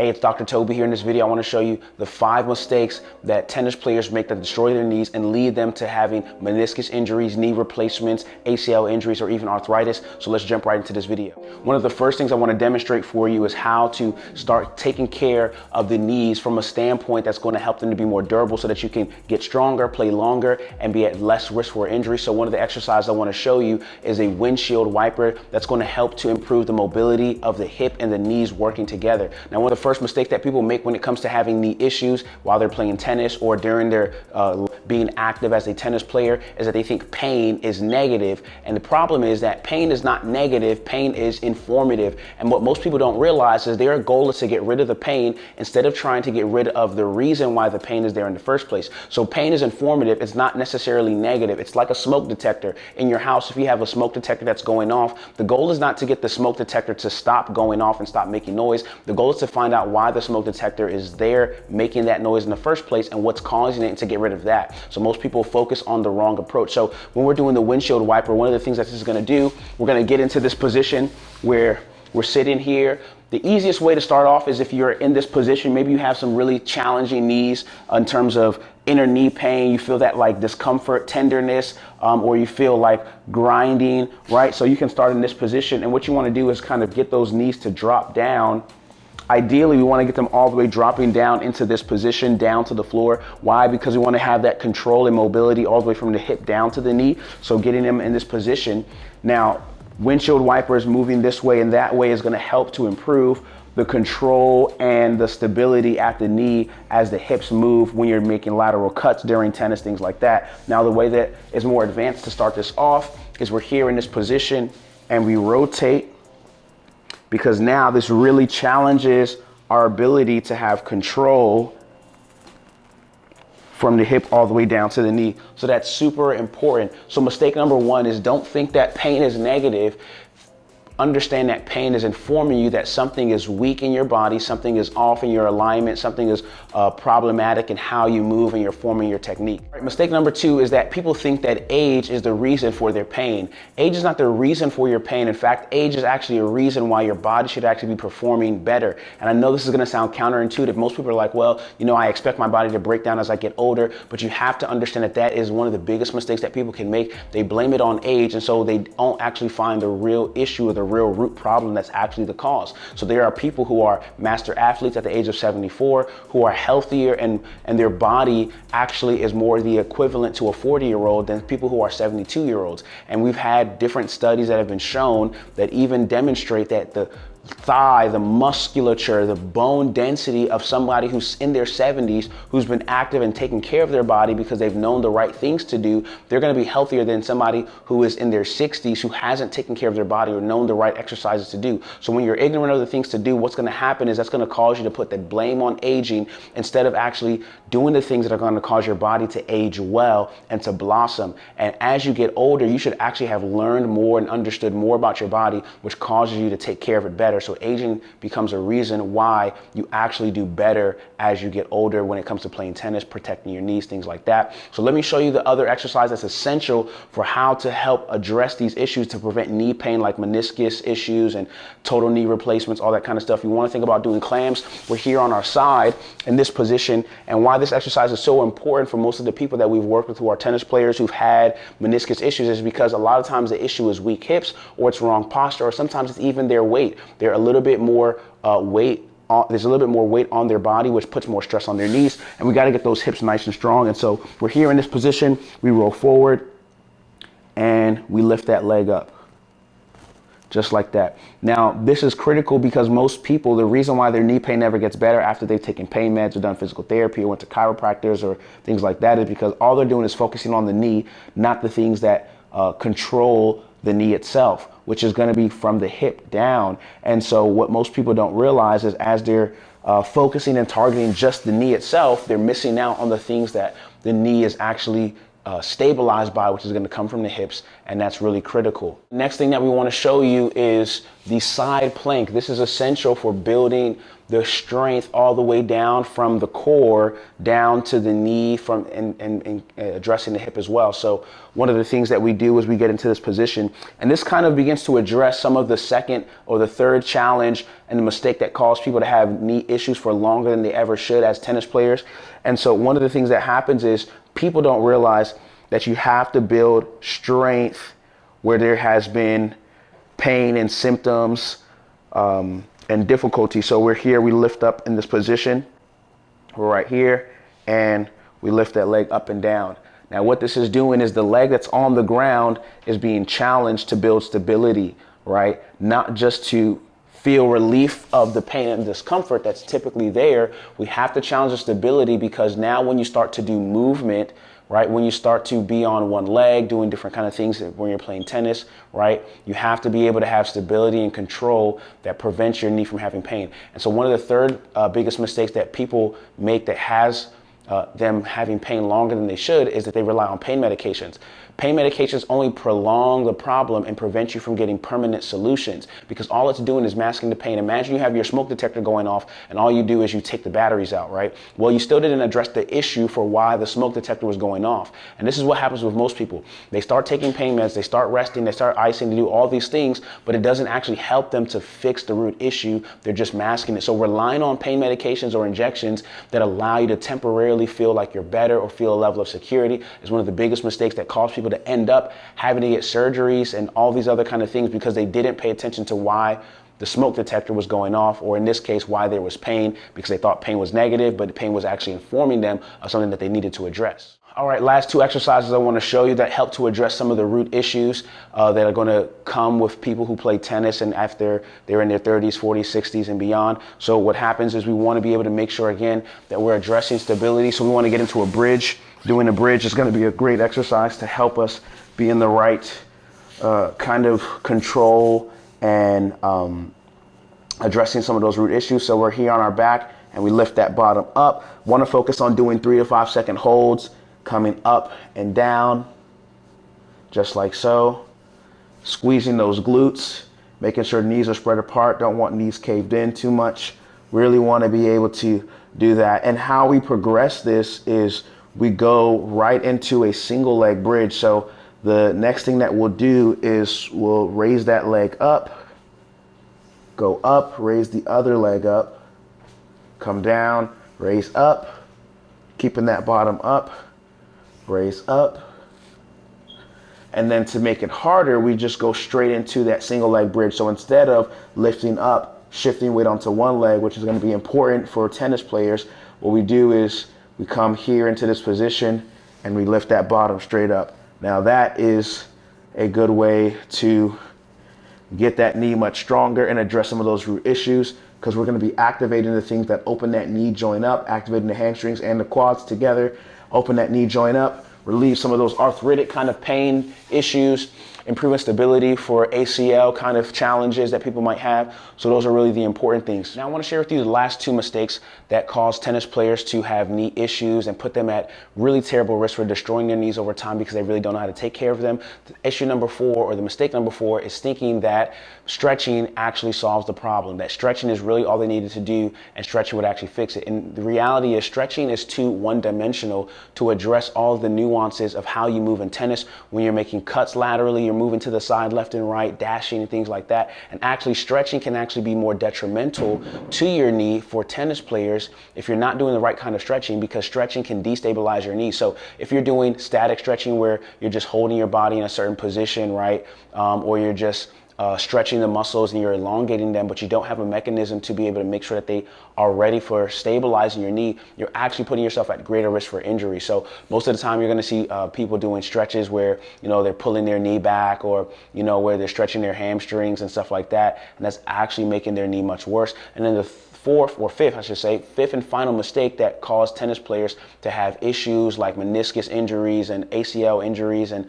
Hey, it's Dr. Toby here. In this video, I want to show you the 5 mistakes that tennis players make that destroy their knees and lead them to having meniscus injuries, knee replacements, ACL injuries, or even arthritis. So let's jump right into this video. One of the first things I want to demonstrate for you is how to start taking care of the knees from a standpoint that's going to help them to be more durable so that you can get stronger, play longer, and be at less risk for injury. So one of the exercises I want to show you is a windshield wiper that's going to help to improve the mobility of the hip and the knees working together. Now, one of the first mistake that people make when it comes to having knee issues while they're playing tennis or during their being active as a tennis player is that they think pain is negative. And the problem is that pain is not negative, pain is informative. And what most people don't realize is their goal is to get rid of the pain instead of trying to get rid of the reason why the pain is there in the first place. So pain is informative, it's not necessarily negative. It's like a smoke detector in your house. If you have a smoke detector that's going off, the goal is not to get the smoke detector to stop going off and stop making noise. The goal is to find out why the smoke detector is there making that noise in the first place and what's causing it and to get rid of that. So most people focus on the wrong approach. So when we're doing the windshield wiper, one of the things that this is going to do, we're going to get into this position where we're sitting here. The easiest way to start off is if you're in this position, maybe you have some really challenging knees in terms of inner knee pain, you feel that like discomfort, tenderness, or you feel like grinding, right? So you can start in this position, and what you want to do is kind of get those knees to drop down. Ideally, we want to get them all the way dropping down into this position, down to the floor. Why? Because we want to have that control and mobility all the way from the hip down to the knee. So getting them in this position. Now, windshield wipers moving this way and that way is going to help to improve the control and the stability at the knee as the hips move when you're making lateral cuts during tennis, things like that. Now, the way that is more advanced to start this off is we're here in this position and we rotate, because now this really challenges our ability to have control from the hip all the way down to the knee. So that's super important. So mistake number 1 is don't think that pain is negative. Understand that pain is informing you that something is weak in your body, something is off in your alignment, something is problematic in how you move and you're forming your technique. Right, mistake number 2 is that people think that age is the reason for their pain. Age is not the reason for your pain. In fact, age is actually a reason why your body should actually be performing better. And I know this is going to sound counterintuitive. Most people are like, well, you know, I expect my body to break down as I get older, but you have to understand that that is one of the biggest mistakes that people can make. They blame it on age, and so they don't actually find the real issue or the real root problem that's actually the cause. So there are people who are master athletes at the age of 74 who are healthier and their body actually is more the equivalent to a 40-year-old than people who are 72-year-olds. And we've had different studies that have been shown that even demonstrate that the thigh, the musculature, the bone density of somebody who's in their 70s, who's been active and taking care of their body because they've known the right things to do, they're going to be healthier than somebody who is in their 60s who hasn't taken care of their body or known the right exercises to do. So when you're ignorant of the things to do, what's going to happen is that's going to cause you to put that blame on aging instead of actually doing the things that are going to cause your body to age well and to blossom. And as you get older, you should actually have learned more and understood more about your body, which causes you to take care of it better. So aging becomes a reason why you actually do better as you get older when it comes to playing tennis, protecting your knees, things like that. So let me show you the other exercise that's essential for how to help address these issues to prevent knee pain, like meniscus issues and total knee replacements, all that kind of stuff. You want to think about doing clams. We're here on our side in this position, and why this exercise is so important for most of the people that we've worked with who are tennis players who've had meniscus issues is because a lot of times the issue is weak hips, or it's wrong posture, or sometimes it's even their weight. They're a little bit more there's a little bit more weight on their body, which puts more stress on their knees, and we got to get those hips nice and strong. And so we're here in this position, we roll forward and we lift that leg up just like that. Now, this is critical because most people, the reason why their knee pain never gets better after they've taken pain meds or done physical therapy or went to chiropractors or things like that is because all they're doing is focusing on the knee, not the things that control the knee itself, which is going to be from the hip down. And so what most people don't realize is as they're focusing and targeting just the knee itself, they're missing out on the things that the knee is actually stabilized by, which is going to come from the hips, and that's really critical. Next thing that we want to show you is the side plank. This is essential for building the strength all the way down from the core down to the knee and addressing the hip as well. So one of the things that we do is we get into this position, and this kind of begins to address some of the second or the third challenge and the mistake that caused people to have knee issues for longer than they ever should as tennis players. And so one of the things that happens is people don't realize that you have to build strength where there has been pain and symptoms and difficulty. So we're here, we lift up in this position, we're right here, and we lift that leg up and down. Now what this is doing is the leg that's on the ground is being challenged to build stability, right? Not just to feel relief of the pain and discomfort that's typically there. We have to challenge the stability, because now when you start to do movement, right, when you start to be on one leg doing different kind of things when you're playing tennis, right, you have to be able to have stability and control that prevents your knee from having pain. And so one of the third biggest mistakes that people make that has them having pain longer than they should is that they rely on pain medications. Pain medications only prolong the problem and prevent you from getting permanent solutions, because all it's doing is masking the pain. Imagine you have your smoke detector going off and all you do is you take the batteries out, right? Well, you still didn't address the issue for why the smoke detector was going off. And this is what happens with most people. They start taking pain meds, they start resting, they start icing, they do all these things, but it doesn't actually help them to fix the root issue. They're just masking it. So relying on pain medications or injections that allow you to temporarily feel like you're better or feel a level of security is one of the biggest mistakes that cause people to end up having to get surgeries and all these other kind of things, because they didn't pay attention to why the smoke detector was going off, or in this case, why there was pain, because they thought pain was negative, but the pain was actually informing them of something that they needed to address. All right, last two exercises I want to show you that help to address some of the root issues that are going to come with people who play tennis and after they're in their 30s, 40s, 60s, and beyond. So what happens is we want to be able to make sure, again, that we're addressing stability. So we want to get into a bridge. Doing a bridge is going to be a great exercise to help us be in the right kind of control and addressing some of those root issues. So we're here on our back and we lift that bottom up. Want to focus on doing 3 to 5 second holds, coming up and down, just like so. Squeezing those glutes, making sure knees are spread apart. Don't want knees caved in too much. Really want to be able to do that. And how we progress this is we go right into a single leg bridge. So the next thing that we'll do is we'll raise that leg up, go up, raise the other leg up, come down, raise up, keeping that bottom up, raise up. And then to make it harder, we just go straight into that single leg bridge. So instead of lifting up, shifting weight onto one leg, which is going to be important for tennis players, what we do is we come here into this position and we lift that bottom straight up. Now that is a good way to get that knee much stronger and address some of those root issues, because we're going to be activating the things that open that knee joint up, activating the hamstrings and the quads together, open that knee joint up, relieve some of those arthritic kind of pain issues, improving stability for ACL kind of challenges that people might have. So those are really the important things. Now I want to share with you the last two mistakes that cause tennis players to have knee issues and put them at really terrible risk for destroying their knees over time because they really don't know how to take care of them. The issue number 4, or the mistake number 4, is thinking that stretching actually solves the problem, that stretching is really all they needed to do and stretching would actually fix it. And the reality is stretching is too one-dimensional to address all of the nuances of how you move in tennis. When you're making cuts laterally, you're moving to the side left and right, dashing and things like that. And actually stretching can actually be more detrimental to your knee for tennis players if you're not doing the right kind of stretching, because stretching can destabilize your knee. So if you're doing static stretching where you're just holding your body in a certain position, right, or you're just stretching the muscles and you're elongating them, but you don't have a mechanism to be able to make sure that they are ready for stabilizing your knee, you're actually putting yourself at greater risk for injury. So most of the time you're going to see people doing stretches where, you know, they're pulling their knee back, or, you know, where they're stretching their hamstrings and stuff like that. And that's actually making their knee much worse. And then the fifth and final mistake that caused tennis players to have issues like meniscus injuries and ACL injuries and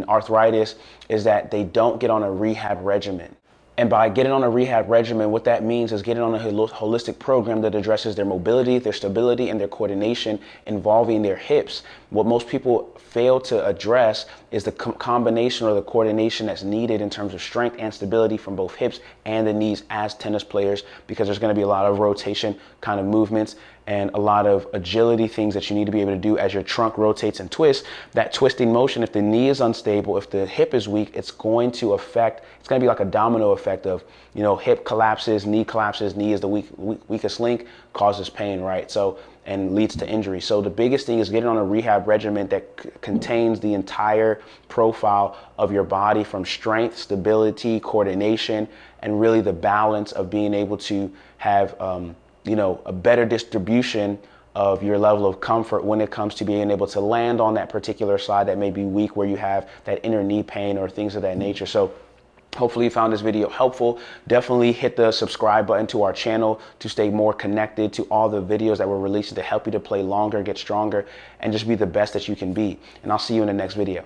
arthritis is that they don't get on a rehab regimen. And by getting on a rehab regimen, what that means is getting on a holistic program that addresses their mobility, their stability, and their coordination involving their hips. What most people fail to address is the combination or the coordination that's needed in terms of strength and stability from both hips and the knees as tennis players, because there's going to be a lot of rotation kind of movements and a lot of agility things that you need to be able to do as your trunk rotates and twists. That twisting motion, if the knee is unstable, if the hip is weak, it's going to be like a domino effect of, hip collapses, knee is the weakest link, causes pain, right? So, and leads to injury. So the biggest thing is getting on a rehab regimen that contains the entire profile of your body, from strength, stability, coordination, and really the balance of being able to have, a better distribution of your level of comfort when it comes to being able to land on that particular side that may be weak, where you have that inner knee pain or things of that nature. So hopefully you found this video helpful. Definitely hit the subscribe button to our channel to stay more connected to all the videos that we're releasing to help you to play longer, get stronger, and just be the best that you can be. And I'll see you in the next video.